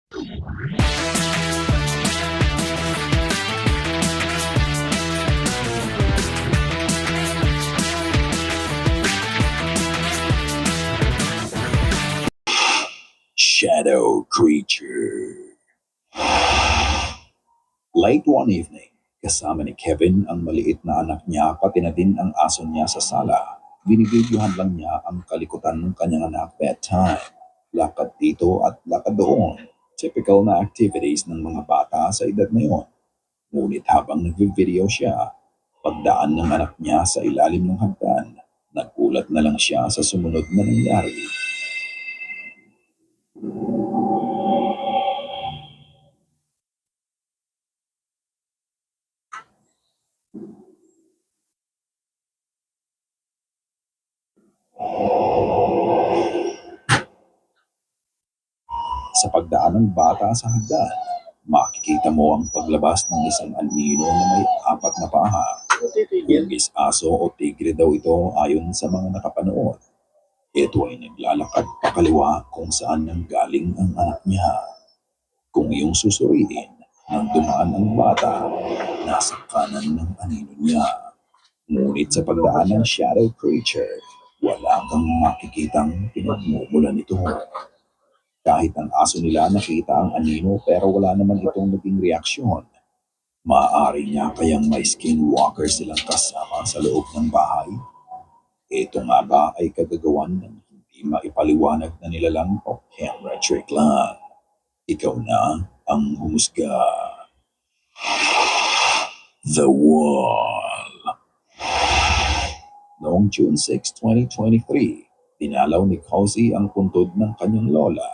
Shadow creature. Late one evening, kasama ni Kevin ang maliit na anak niya pati na din ang aso niya sa sala. Binibidyohan lang niya ang kalikutan ng kanyang anak bedtime. Lakad dito at lakad doon. Typical na activities ng mga bata sa edad na yon. Ngunit habang nag-video siya, pagdaan ng anak niya sa ilalim ng hagdan, nagulat na lang siya sa sumunod na nangyari. Sa pagdaan ng bata sa hagdan, makikita mo ang paglabas ng isang anino na may 4 na paa. Hugis aso o tigre daw ito ayon sa mga nakapanood. Ito ay naglalakad pakaliwa kung saan nanggaling ang anak niya. Kung iyong susuriin, nang dumaan ang bata, nasa kanan ng anino niya. Ngunit sa pagdaan ng shadow creature, wala kang makikitang pinagmumulan nito. Kahit ang aso nila nakita ang anino pero wala naman itong naging reaksyon. Maaari niya kayang may skinwalker silang kasama sa loob ng bahay? Ito nga ba ay kagagawan ng hindi maipaliwanag na nilalang o camera trick lang? Ikaw na ang humusga. The Wall. Noong June 6, 2023, dinalaw ni Cozy ang puntod ng kanyang lola.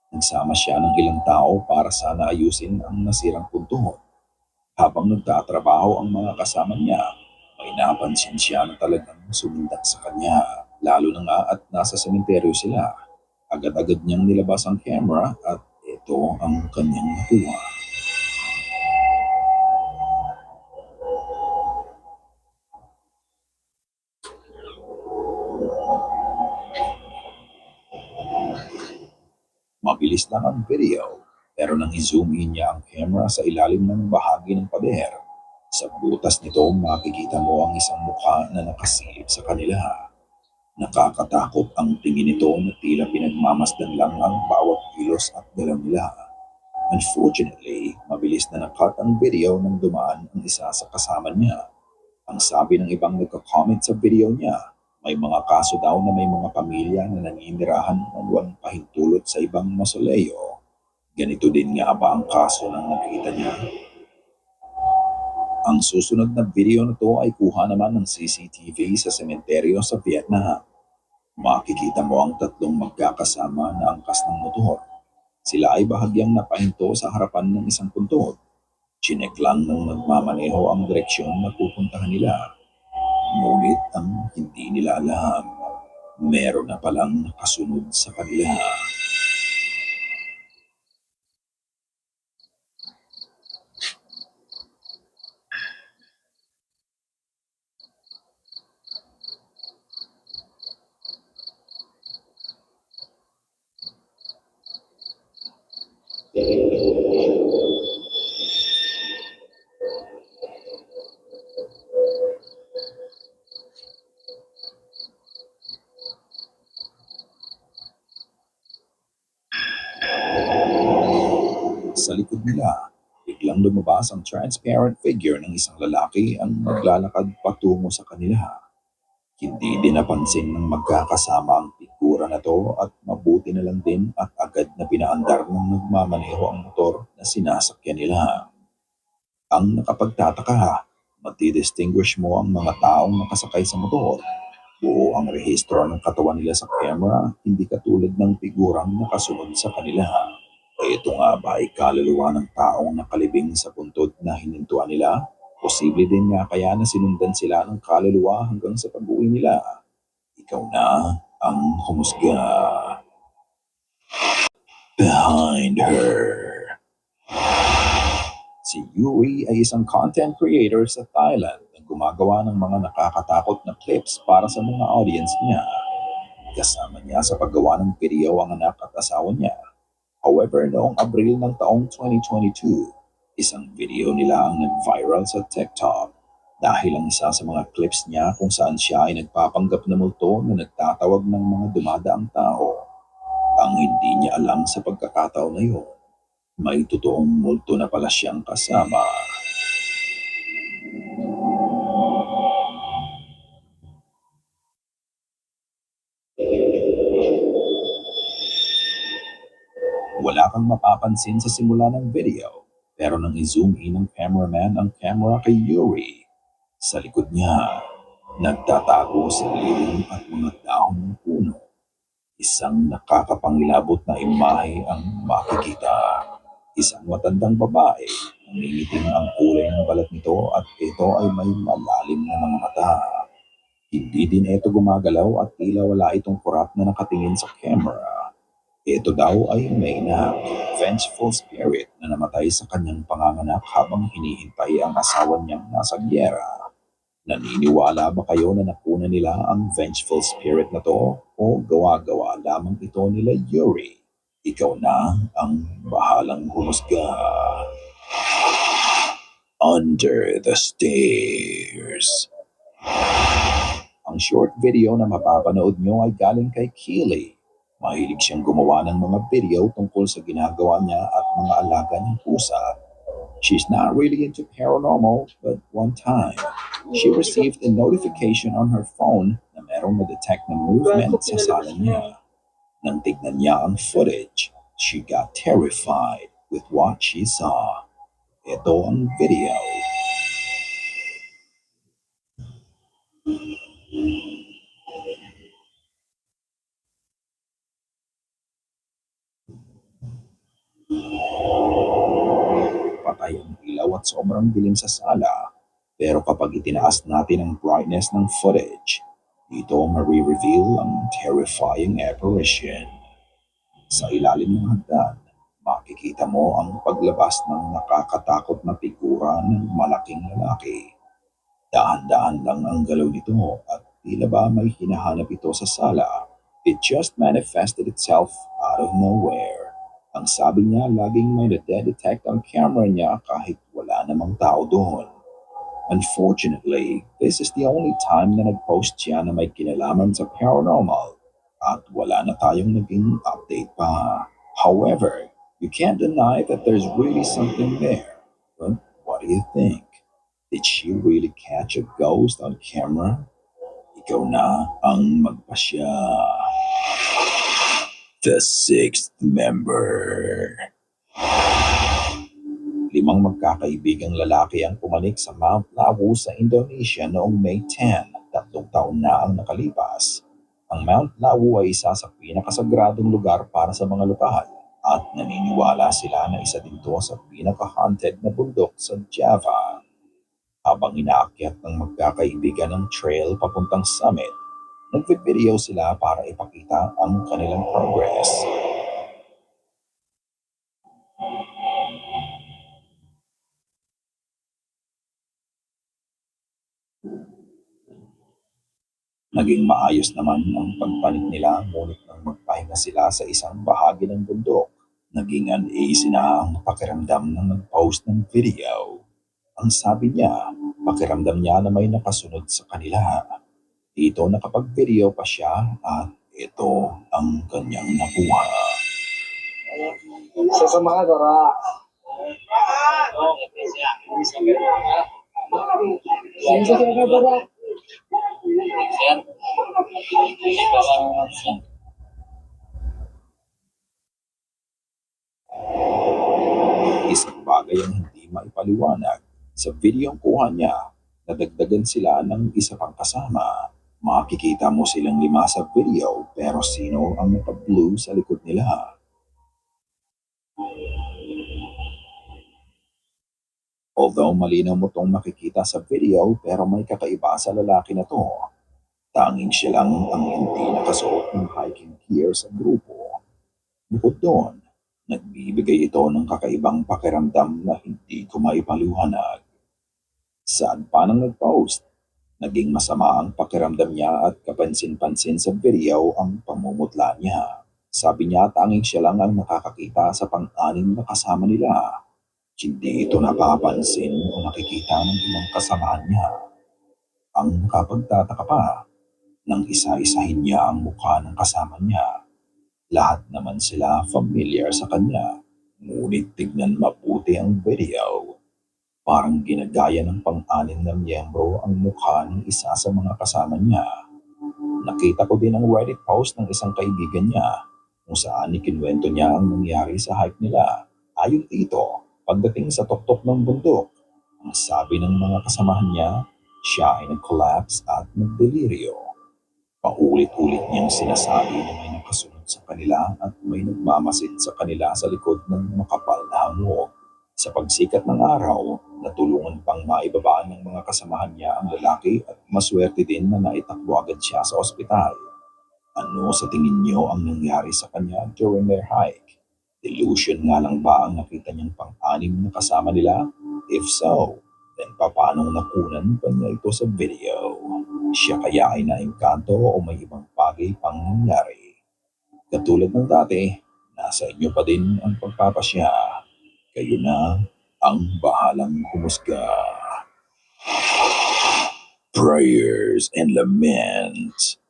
Nagsama siya ng ilang tao para sana ayusin ang nasirang puntod. Habang nagtatrabaho ang mga kasama niya, may napansin siya na talagang sumindak sa kanya. Lalo na nga at nasa sementeryo sila. Agad-agad niyang nilabas ang camera at ito ang kanyang nakuha. Mabilis lang ang video, pero nang i-zoom in niya ang camera sa ilalim ng bahagi ng pader, sa butas nito makikita mo ang isang mukha na nakasilip sa kanila. Nakakatakot ang tingin nito na tila pinagmamasdan lang ang bawat kilos at galaw nila. Unfortunately, mabilis na nakat ang video nang dumaan ang isa sa kasama niya. Ang sabi ng ibang nagka-comment sa video niya, may mga kaso daw na may mga pamilya na naninirahan ng walang pahintulot sa ibang mausoleo. Ganito din nga ba ang kaso ng nakita niya? Ang susunod na video na to ay kuha naman ng CCTV sa sementeryo sa Vietnam. Makikita mo ang 3 magkakasama na angkas ng motor. Sila ay bahagyang napahinto sa harapan ng isang puntod. Chinek lang ng nagmamaneho ang direksyon na pupuntahan nila. Ngunit ang hindi nila alam, meron na palang nakasunod sa kanila. Sa likod nila, biglang lumabas ang transparent figure ng isang lalaki ang naglalakad patungo sa kanila. Hindi din napansin ng magkakasama ang figura na to at mabuti na lang din at agad na pinaandar ng nagmamaneho ang motor na sinasakyan nila. Ang nakapagtataka, matidistinguish mo ang mga taong nakasakay sa motor. Buo ang rehistro ng katawan nila sa camera, hindi katulad ng figurang nakasunod sa kanila. Ito nga ba ay kaluluwa ng taong nakalibing sa puntod na hinintuan nila? Posible din nga kaya na sinundan sila ng kaluluwa hanggang sa pag-uwi nila. Ikaw na ang humusga. Behind her. Si Yuri ay isang content creator sa Thailand na gumagawa ng mga nakakatakot na clips para sa mga audience niya. Kasama niya sa paggawa ng video ang anak at asawa niya. However, noong Abril ng taong 2022, isang video nila ang nag-viral sa TikTok dahil ang isa sa mga clips niya kung saan siya ay nagpapanggap na multo na nagtatawag ng mga dumadaang tao. Ang hindi niya alam sa pagkakataon na yun, may totoong multo na pala siyang kasama. Wala kang mapapansin sa simula ng video, pero nang i-zoom in ng cameraman ang camera kay Yuri, sa likod niya, nagtatago sa lilim at mga dahon ng puno. Isang nakakapangilabot na imahe ang makikita. Isang matandang babae, nangingitim ang kulay ng balat nito at ito ay may malalim na mga mata. Hindi din ito gumagalaw at tila wala itong kurat na nakatingin sa camera. Ito daw ay may vengeful spirit na namatay sa kanyang panganganak habang hinihintay ang asawa niyang nasa gyera. Naniniwala ba kayo na nakuna nila ang vengeful spirit na to o gawa-gawa lamang ito nila Yuri? Ikaw na ang bahalang humusga. Under the Stairs. Ang short video na mapapanood nyo ay galing kay Keely. Mahilig siyang gumawa ng mga video tungkol sa ginagawa niya at mga alaga niyang pusa. She's not really into paranormal, but one time, she received a notification on her phone na merong na-detect na movement sa sala niya. Nang tignan niya ang footage, she got terrified with what she saw. Ito ang video. Patay ang ilaw at sobrang dilim sa sala. Pero kapag itinaas natin ang brightness ng footage, dito ma-reveal ang terrifying apparition. Sa ilalim ng hagdan, makikita mo ang paglabas ng nakakatakot na figura ng malaking lalaki. Dahan-dahan lang ang galaw nito at tila ba may hinahanap ito sa sala. It just manifested itself out of nowhere. Ang sabi niya, laging may na-detect ang camera niya kahit wala namang tao doon. Unfortunately, this is the only time na nag-post siya na may kinalaman sa paranormal at wala na tayong naging update pa. However, you can't deny that there's really something there. But what do you think? Did she really catch a ghost on camera? Ikaw na ang magpasya. The sixth member. 5 magkakaibigang lalaki ang pumanik sa Mount Lawu sa Indonesia noong May 10, 3 taon na ang nakalipas. Ang Mount Lawu ay isa sa pinakasagradong lugar para sa mga lokal at naniniwala sila na isa din ito sa pinaka-haunted na bundok sa Java. Habang inaakyat ng magkakaibigan ng trail papuntang summit, nagvi-video sila para ipakita ang kanilang progress. Naging maayos naman ang pagpanik nila ngunit nang magpahinga sila sa isang bahagi ng bundok, naging uneasy na ang pakiramdam ng nag-post ng video. Ang sabi niya, pakiramdam niya na may nakasunod sa kanila. Dito nakapag-video pa siya at ito ang kanyang nakuha. Sa mga dora. Sa mga dora. Isang bagay ang hindi maipaliwanag. Sa videong kuha niya, nadagdagan sila ng isa pang kasama. Makikita mo silang 5 sa video pero sino ang naka-blue sa likod nila? Although malinaw mo tong makikita sa video pero may kakaiba sa lalaki na to. Tanging siya lang ang hindi nakasuot ng hiking gear sa grupo. Bukod doon, nagbibigay ito ng kakaibang pakiramdam na hindi ko maipaliwanag. Saan pa nang nag-post? Naging masama ang pakiramdam niya at kapansin-pansin sa video ang pamumutla niya. Sabi niya tanging siya lang ang nakakakita sa pang-anim na kasama nila. Hindi ito napapansin o nakikita ng ibang kasamahan niya. Ang nakapagtataka pa, nang isa-isahin niya ang mukha ng kasama niya. Lahat naman sila familiar sa kanya. Ngunit tignan mabuti ang video. Parang ginagaya ng pang-anim na miyembro ang mukha ng isa sa mga kasama niya. Nakita ko din ang Reddit post ng isang kaibigan niya kung saan ikinuwento niya ang nangyari sa hike nila. Ayon dito, pagdating sa tuktok ng bundok, ang sabi ng mga kasamahan niya, siya ay nag-collapse at nagdelirio. Paulit-ulit niyang sinasabi na may nakasunod sa kanila at may nagmamasid sa kanila sa likod ng makapal na hamog. Sa pagsikat ng araw, natulungan pang maibaba ng mga kasamahan niya ang lalaki at maswerte din na naitakbo agad siya sa ospital. Ano sa tingin niyo ang nangyari sa kanya during their hike? Delusion nga lang ba ang nakita niyang pang-anim na kasama nila? If so, then paano nakunan pa niya ito sa video? Siya kaya ay naengkanto o may ibang bagay pang nangyari? Katulad ng dati, nasa inyo pa din ang pagpapasya. Kayo na ang bahalang humusga. Prayers and laments.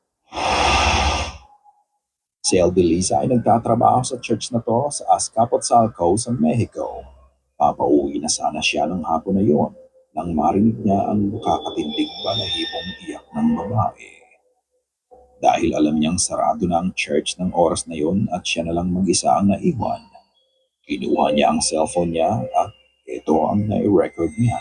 Si Eldelisa ay nagtatrabaho sa church na to sa Azcapotzalco sa Mexico. Papauwi na sana siya ng hapon na yon nang marinig niya ang nakakatindig balahibong iyak ng babae. Dahil alam niyang sarado na ang church ng oras na yon at siya na lang mag-isa ang naiwan, kinuha niya ang cellphone niya at ito ang nai-record niya.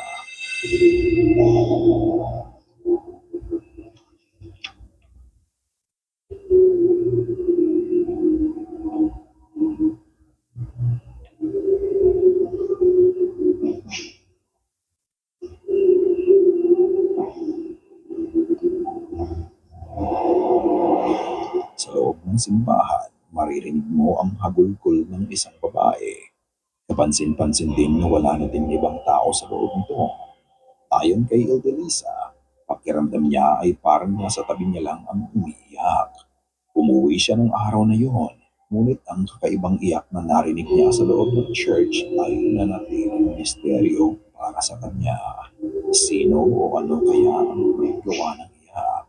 Sa loob ng simbahan, maririnig mo ang hagulgol ng isang babae. Kapansin-pansin din na wala na din ibang tao sa loob nito. Ayon kay Eldelisa, pakiramdam niya ay parang nasa tabi niya lang ang umiiyak. Umuwi siya ng araw na yon, ngunit ang kakaibang iyak na narinig niya sa loob ng church ay nanatiling misteryo para sa kanya. Sino o ano kaya ang may gawa ng iyak?